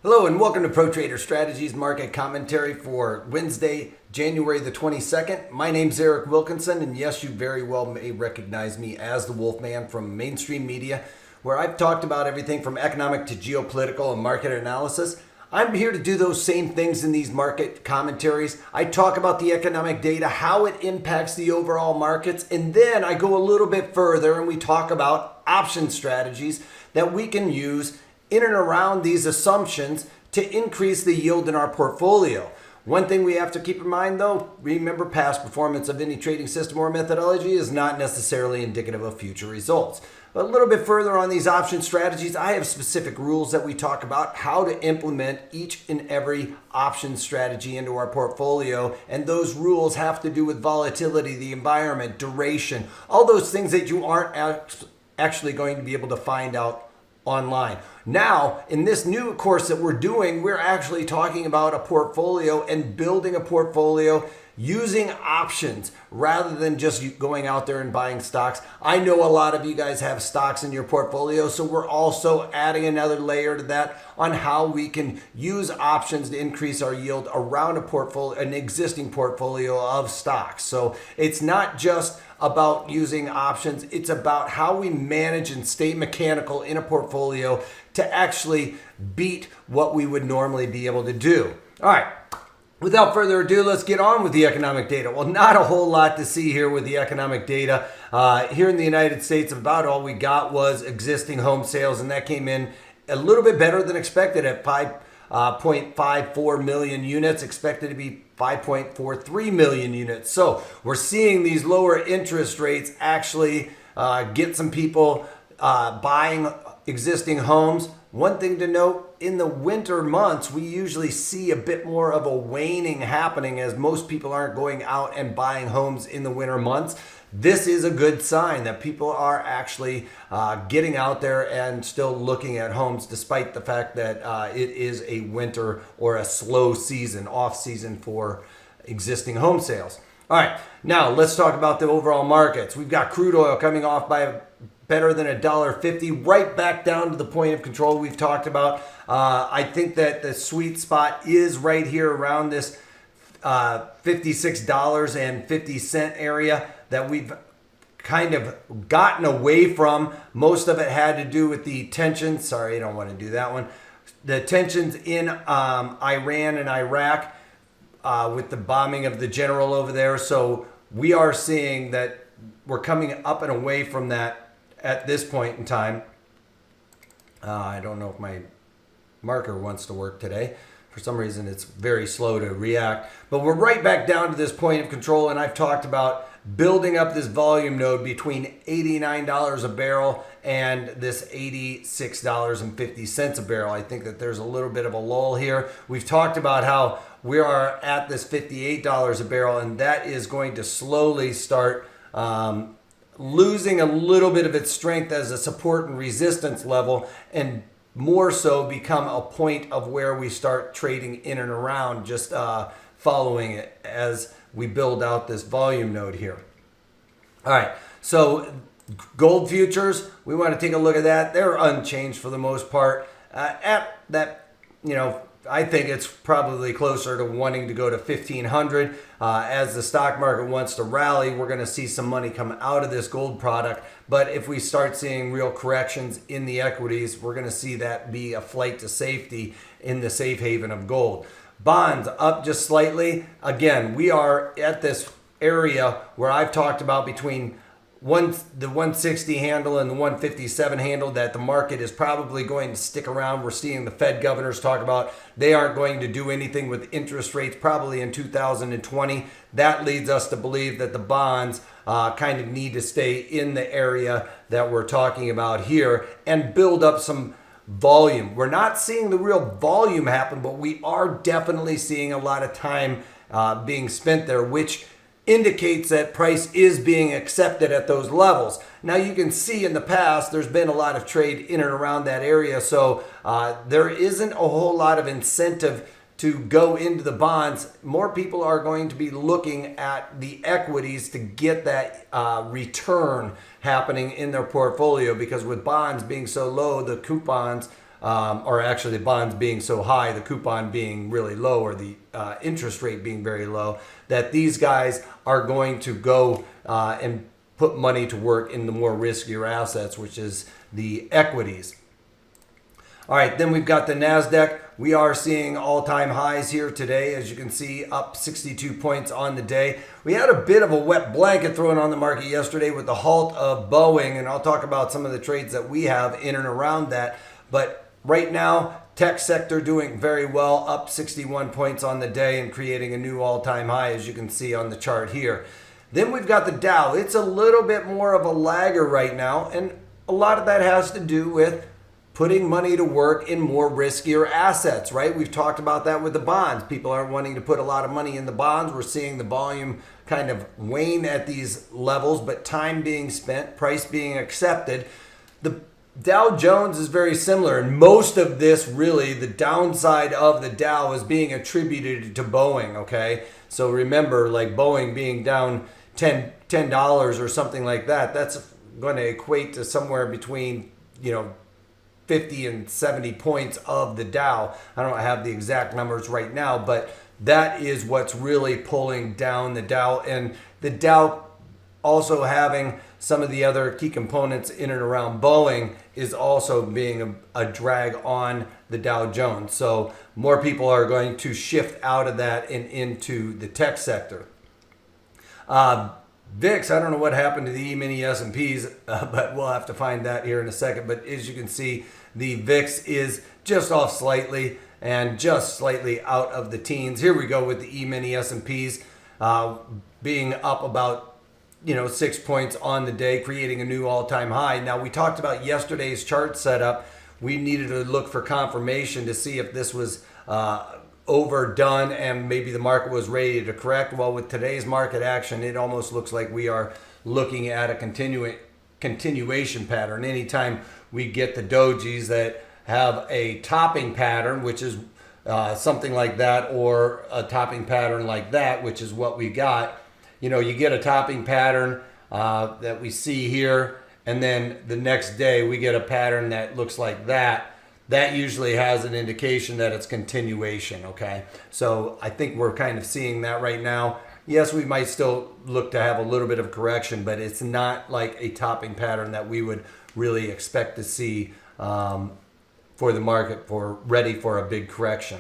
Hello and welcome to Pro Trader Strategies market commentary for Wednesday, January the 22nd. My name's Eric Wilkinson, and yes, you very well may recognize me as the Wolfman from mainstream media, where I've talked about everything from economic to geopolitical and market analysis. I'm here to do those same things in these market commentaries. I talk about the economic data, how it impacts the overall markets, and then I go a little bit further and we talk about option strategies that we can use in and around these assumptions to increase the yield in our portfolio. One thing we have to keep in mind though, remember past performance of any trading system or methodology is not necessarily indicative of future results. But a little bit further on these option strategies, I have specific rules that we talk about how to implement each and every option strategy into our portfolio. And those rules have to do with volatility, the environment, duration, all those things that you aren't actually going to be able to find out online. Now, in this new course that we're doing, we're actually talking about a portfolio and building a portfolio using options rather than just going out there and buying stocks. I know a lot of you guys have stocks in your portfolio, so we're also adding another layer to that on how we can use options to increase our yield around a portfolio, an existing portfolio of stocks. So it's not just about using options, it's about how we manage and stay mechanical in a portfolio to actually beat what we would normally be able to do. All right. Without further ado, let's get on with the economic data. Well, not a whole lot to see here with the economic data. Here in the United States, about all we got was existing home sales, and that came in a little bit better than expected at 5.54 million units, expected to be 5.43 million units. So we're seeing these lower interest rates actually get some people buying existing homes. One thing to note, in the winter months, we usually see a bit more of a waning happening as most people aren't going out and buying homes in the winter months. This is a good sign that people are actually getting out there and still looking at homes despite the fact that it is a winter or a slow season, off season for existing home sales. All right, now let's talk about the overall markets. We've got crude oil coming off by better than $1.50, right back down to the point of control we've talked about. I think that the sweet spot is right here around this $56.50 area that we've kind of gotten away from. Most of it had to do with the tensions. Sorry, I don't want to do that one. The tensions in Iran and Iraq with the bombing of the general over there. So we are seeing that we're coming up and away from that at this point in time. I don't know if my marker wants to work today. For some reason, it's very slow to react. But we're right back down to this point of control, and I've talked about building up this volume node between $89 a barrel and this $86.50 a barrel. I think that there's a little bit of a lull here. We've talked about how we are at this $58 a barrel, and that is going to slowly start losing a little bit of its strength as a support and resistance level, and more so become a point of where we start trading in and around, just following it as we build out this volume node here. All right, so gold futures, we want to take a look at that. They're unchanged for the most part. At that, I think it's probably closer to wanting to go to 1,500. As the stock market wants to rally, we're going to see some money come out of this gold product. But if we start seeing real corrections in the equities, we're going to see that be a flight to safety in the safe haven of gold. Bonds up just slightly. Again, we are at this area where I've talked about between the 160 handle and the 157 handle that the market is probably going to stick around. We're seeing the Fed governors talk about they aren't going to do anything with interest rates probably in 2020. That leads us to believe that the bonds kind of need to stay in the area that we're talking about here and build up some volume. We're not seeing the real volume happen, but we are definitely seeing a lot of time being spent there, which indicates that price is being accepted at those levels. Now you can see in the past there's been a lot of trade in and around that area, so there isn't a whole lot of incentive to go into the bonds. More people are going to be looking at the equities to get that return happening in their portfolio, because with bonds being so low, the coupons or actually the bonds being so high, the coupon being really low, or the interest rate being very low, that these guys are going to go and put money to work in the more riskier assets, which is the equities. All right, then we've got the NASDAQ. We are seeing all-time highs here today, as you can see, up 62 points on the day. We had a bit of a wet blanket thrown on the market yesterday with the halt of Boeing, and I'll talk about some of the trades that we have in and around that. But right now, tech sector doing very well, up 61 points on the day and creating a new all-time high, as you can see on the chart here. Then we've got the Dow. It's a little bit more of a lagger right now, and a lot of that has to do with putting money to work in more riskier assets, right? We've talked about that with the bonds. People aren't wanting to put a lot of money in the bonds. We're seeing the volume kind of wane at these levels, but time being spent, price being accepted. The Dow Jones is very similar, and most of this, really, the downside of the Dow is being attributed to Boeing, okay? So remember, like Boeing being down $10 or something like that, that's going to equate to somewhere between, 50 and 70 points of the Dow. I don't have the exact numbers right now, but that is what's really pulling down the Dow. And the Dow also having some of the other key components in and around Boeing is also being a drag on the Dow Jones. So more people are going to shift out of that and into the tech sector. VIX, I don't know what happened to the E-mini S&Ps, but we'll have to find that here in a second. But as you can see, the VIX is just off slightly and just slightly out of the teens. Here we go with the E-mini S&Ps being up about 6 points on the day, creating a new all-time high. Now, we talked about yesterday's chart setup. We needed to look for confirmation to see if this was overdone and maybe the market was ready to correct. Well, with today's market action, it almost looks like we are looking at a continuation pattern. Anytime we get the dojis that have a topping pattern, which is something like that, or a topping pattern like that, which is what we got, you get a topping pattern that we see here, and then the next day we get a pattern that looks like that. That usually has an indication that it's continuation, okay? So I think we're kind of seeing that right now. Yes, we might still look to have a little bit of correction, but it's not like a topping pattern that we would really expect to see for the market ready for a big correction.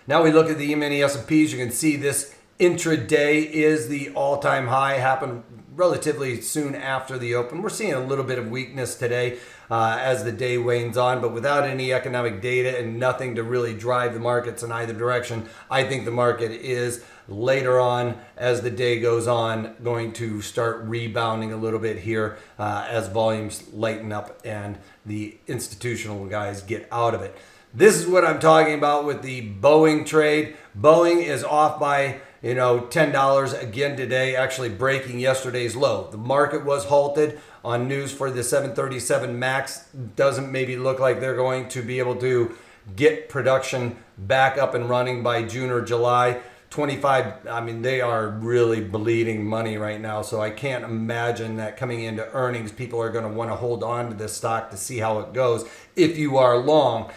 Now we look at the E-mini S&Ps. You can see this intraday is the all-time high, happened relatively soon after the open. We're seeing a little bit of weakness today as the day wanes on, but without any economic data and nothing to really drive the markets in either direction, I think the market is later on, as the day goes on, going to start rebounding a little bit here as volumes lighten up and the institutional guys get out of it. This is what I'm talking about with the Boeing trade. Boeing is off by $10 again today, actually breaking yesterday's low. The market was halted on news for the 737 MAX. Doesn't maybe look like they're going to be able to get production back up and running by June or July. 25, I mean, they are really bleeding money right now. So I can't imagine that coming into earnings, people are going to want to hold on to this stock to see how it goes if you are long.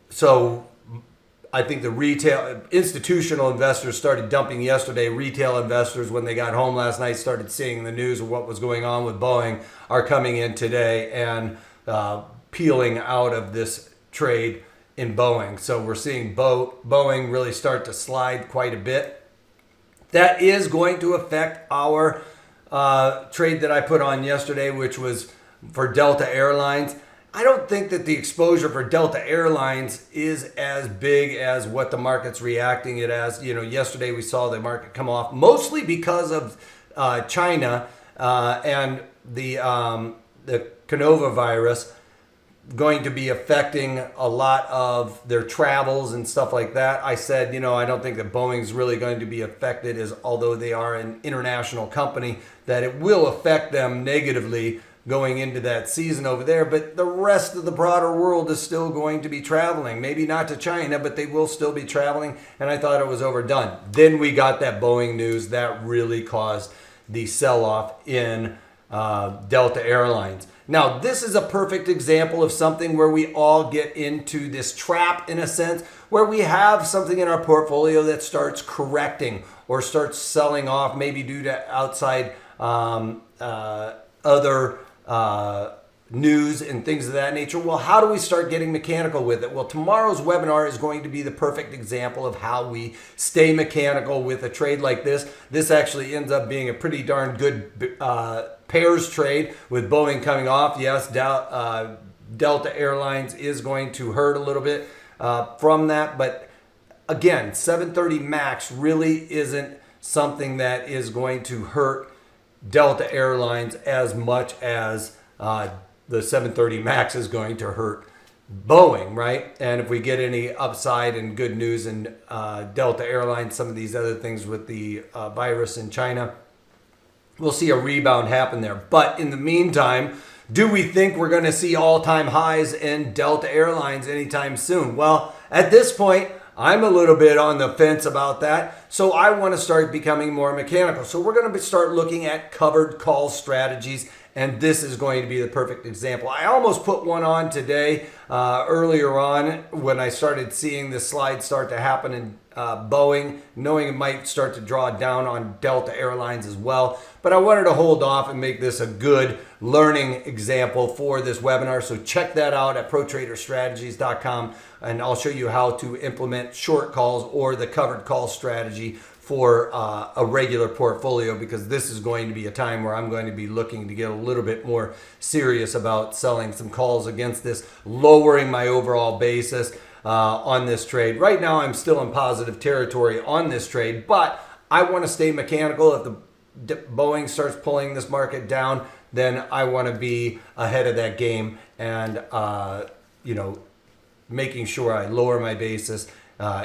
So I think the retail institutional investors started dumping yesterday. Retail investors, when they got home last night, started seeing the news of what was going on with Boeing, are coming in today and peeling out of this trade in Boeing. So we're seeing Boeing really start to slide quite a bit. That is going to affect our trade that I put on yesterday, which was for Delta Airlines. I don't think that the exposure for Delta Airlines is as big as what the market's reacting it as. Yesterday we saw the market come off mostly because of China and the coronavirus going to be affecting a lot of their travels and stuff like that. I said, I don't think that Boeing's really going to be affected, as although they are an international company, that it will affect them negatively going into that season over there, but the rest of the broader world is still going to be traveling. Maybe not to China, but they will still be traveling, and I thought it was overdone. Then we got that Boeing news that really caused the sell-off in Delta Airlines. Now, this is a perfect example of something where we all get into this trap, in a sense, where we have something in our portfolio that starts correcting or starts selling off, maybe due to outside other news and things of that nature. Well, how do we start getting mechanical with it? Well, tomorrow's webinar is going to be the perfect example of how we stay mechanical with a trade like this. This actually ends up being a pretty darn good pairs trade with Boeing coming off. Yes, Delta Airlines is going to hurt a little bit from that, but again, 730 max really isn't something that is going to hurt Delta Airlines as much as the 730 max is going to hurt Boeing, right? And if we get any upside and good news in Delta Airlines, some of these other things with the virus in China, we'll see a rebound happen there. But in the meantime, do we think we're going to see all-time highs in Delta Airlines anytime soon? Well, at this point, I'm a little bit on the fence about that. So I want to start becoming more mechanical. So we're going to start looking at covered call strategies. And this is going to be the perfect example. I almost put one on today earlier on when I started seeing this slide start to happen in Boeing, knowing it might start to draw down on Delta Airlines as well. But I wanted to hold off and make this a good learning example for this webinar. So check that out at protraderstrategies.com, and I'll show you how to implement short calls or the covered call strategy for a regular portfolio, because this is going to be a time where I'm going to be looking to get a little bit more serious about selling some calls against this, lowering my overall basis on this trade. Right now, I'm still in positive territory on this trade, but I want to stay mechanical. If the Boeing starts pulling this market down, then I want to be ahead of that game and, making sure I lower my basis,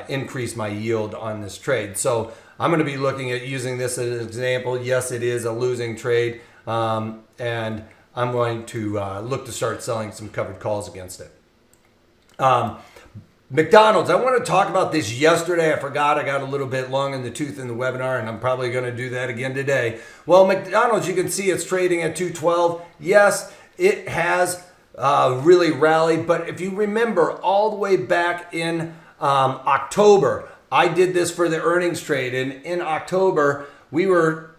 increase my yield on this trade. So I'm going to be looking at using this as an example. Yes, it is a losing trade, and I'm going to look to start selling some covered calls against it. McDonald's, I want to talk about this yesterday. I forgot. I got a little bit long in the tooth in the webinar, and I'm probably going to do that again today. Well, McDonald's, you can see it's trading at 212. Yes, it has really rallied, but if you remember all the way back in October, I did this for the earnings trade, and in October we were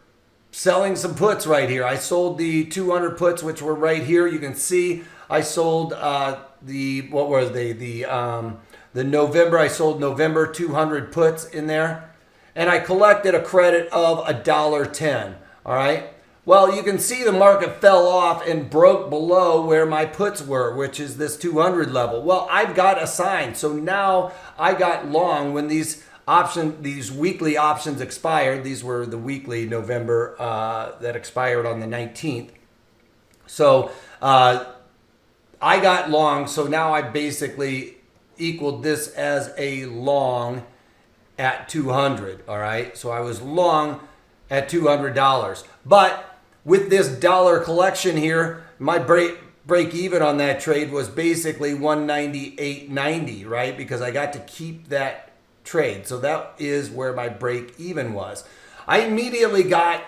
selling some puts right here. I sold the 200 puts, which were right here. You can see I sold the November. I sold November 200 puts in there, and I collected a credit of $1.10. All right. Well, you can see the market fell off and broke below where my puts were, which is this 200 level. Well, I've got a sign. So now I got long when these weekly options expired. These were the weekly November that expired on the 19th. So I got long. So now I basically equaled this as a long at 200. All right. So I was long at $200. But with this dollar collection here, my break even on that trade was basically 198.90, right? Because I got to keep that trade. So that is where my break even was. I immediately got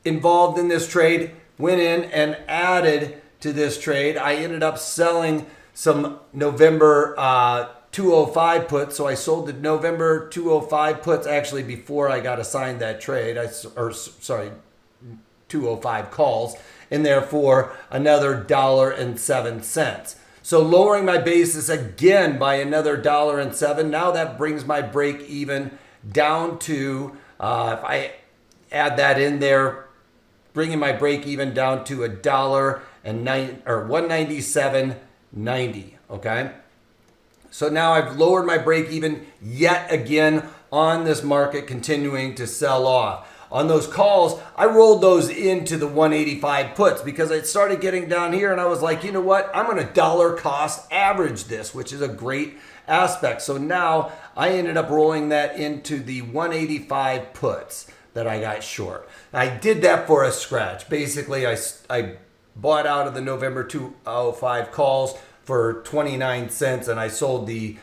involved in this trade, went in and added to this trade. I ended up selling some November 205 puts. So I sold the November 205 puts actually before I got assigned that trade. 205 calls in there for another $1.07. So lowering my basis again by another $1.07. Now that brings my break even down to, if I add that in there, bringing my break even down to $197.90. Okay. So now I've lowered my break even yet again on this market continuing to sell off. On those calls, I rolled those into the 185 puts because it started getting down here, and I was like, you know what? I'm going to dollar cost average this, which is a great aspect. So now I ended up rolling that into the 185 puts that I got short. I did that for a scratch. Basically, I bought out of the November 205 calls for 29 cents, and I sold the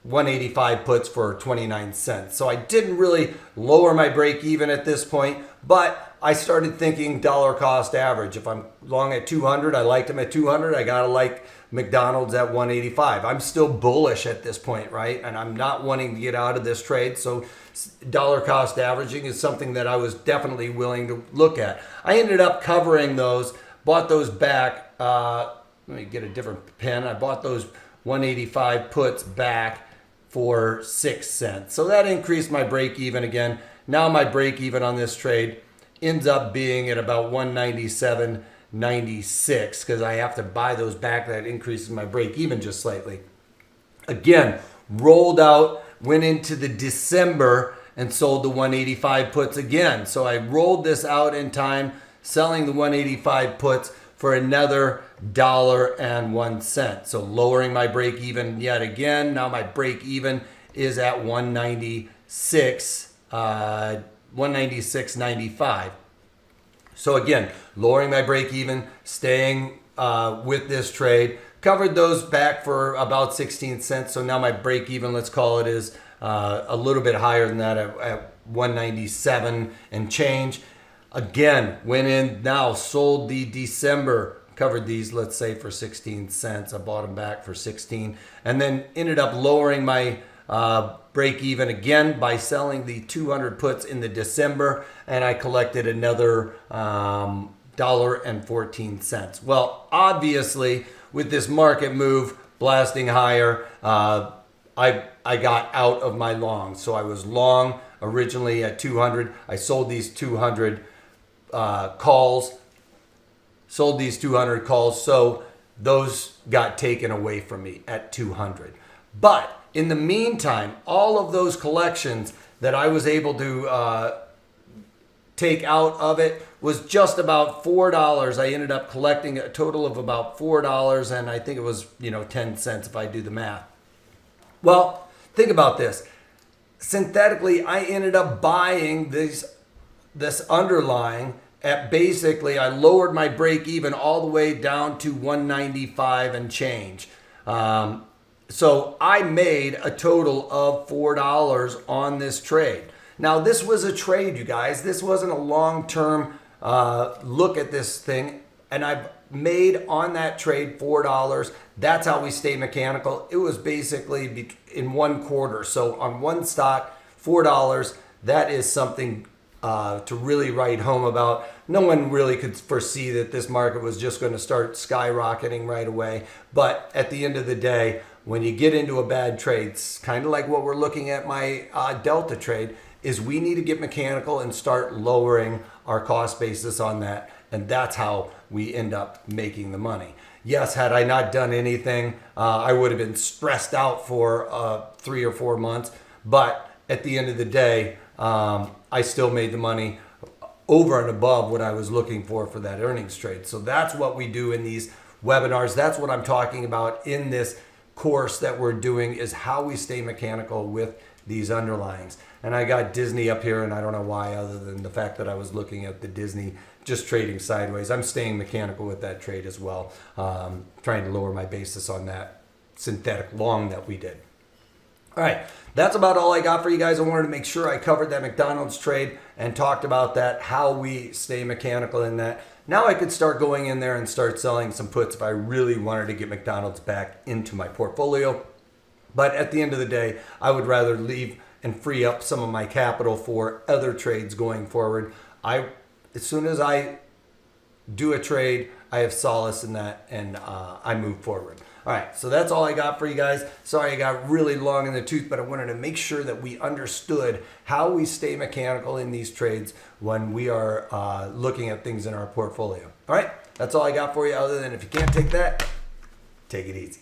185 puts for 29 cents. So I didn't really lower my break even at this point, But I started thinking dollar cost average. If I'm long at 200, I liked them at 200. I got to like McDonald's at 185. I'm still bullish at this point, right? And I'm not wanting to get out of this trade. So dollar cost averaging is something that I was definitely willing to look at. I ended up covering those, bought those back. Let me get a different pen. I bought those 185 puts back for 6 cents. So that increased my break even again. Now my break even on this trade ends up being at about 197.96 because I have to buy those back. That increases my break even just slightly. Again, rolled out, went into the December and sold the 185 puts again. So I rolled this out in time, selling the 185 puts for another $1.01. So lowering my break even yet again. Now my break even is at 196.95. So again, lowering my break even, staying with this trade. Covered those back for about 16 cents. So now my break even, let's call it, is a little bit higher than that at 197 and change. Again, went in now, sold the December, covered these, let's say, for 16 cents. I bought them back for 16, and then ended up lowering my break even again by selling the 200 puts in the December, and I collected another $1.14. Well, obviously, with this market move blasting higher, I got out of my long. So I was long originally at 200. I sold these 200 calls. Sold these 200 calls. So those got taken away from me at 200. But in the meantime, all of those collections that I was able to take out of it was just about $4. I ended up collecting a total of about $4, and I think it was 10 cents if I do the math. Well, think about this. Synthetically, I ended up buying this underlying at basically, I lowered my break even all the way down to 195 and change. So I made a total of $4 on this trade. Now, this was a trade, you guys. This wasn't a long-term look at this thing. And I've made on that trade $4. That's how we stay mechanical. It was basically in one quarter. So on one stock, $4. That is something to really write home about. No one really could foresee that this market was just going to start skyrocketing right away. But at the end of the day, when you get into a bad trade, it's kind of like what we're looking at my Delta trade, is we need to get mechanical and start lowering our cost basis on that. And that's how we end up making the money. Yes, had I not done anything, I would have been stressed out for 3 or 4 months. But at the end of the day, I still made the money over and above what I was looking for that earnings trade. So that's what we do in these webinars. That's what I'm talking about in this course that we're doing, is how we stay mechanical with these underlyings. And I got Disney up here, and I don't know why, other than the fact that I was looking at the Disney just trading sideways. I'm staying mechanical with that trade as well, trying to lower my basis on that synthetic long that we did. All right, that's about all I got for you guys. I wanted to make sure I covered that McDonald's trade and talked about that, how we stay mechanical in that. Now I could start going in there and start selling some puts if I really wanted to get McDonald's back into my portfolio. But at the end of the day, I would rather leave and free up some of my capital for other trades going forward. As soon as I do a trade, I have solace in that, and I move forward. All right, so that's all I got for you guys. Sorry I got really long in the tooth, but I wanted to make sure that we understood how we stay mechanical in these trades when we are looking at things in our portfolio. All right, that's all I got for you, other than if you can't take that, take it easy.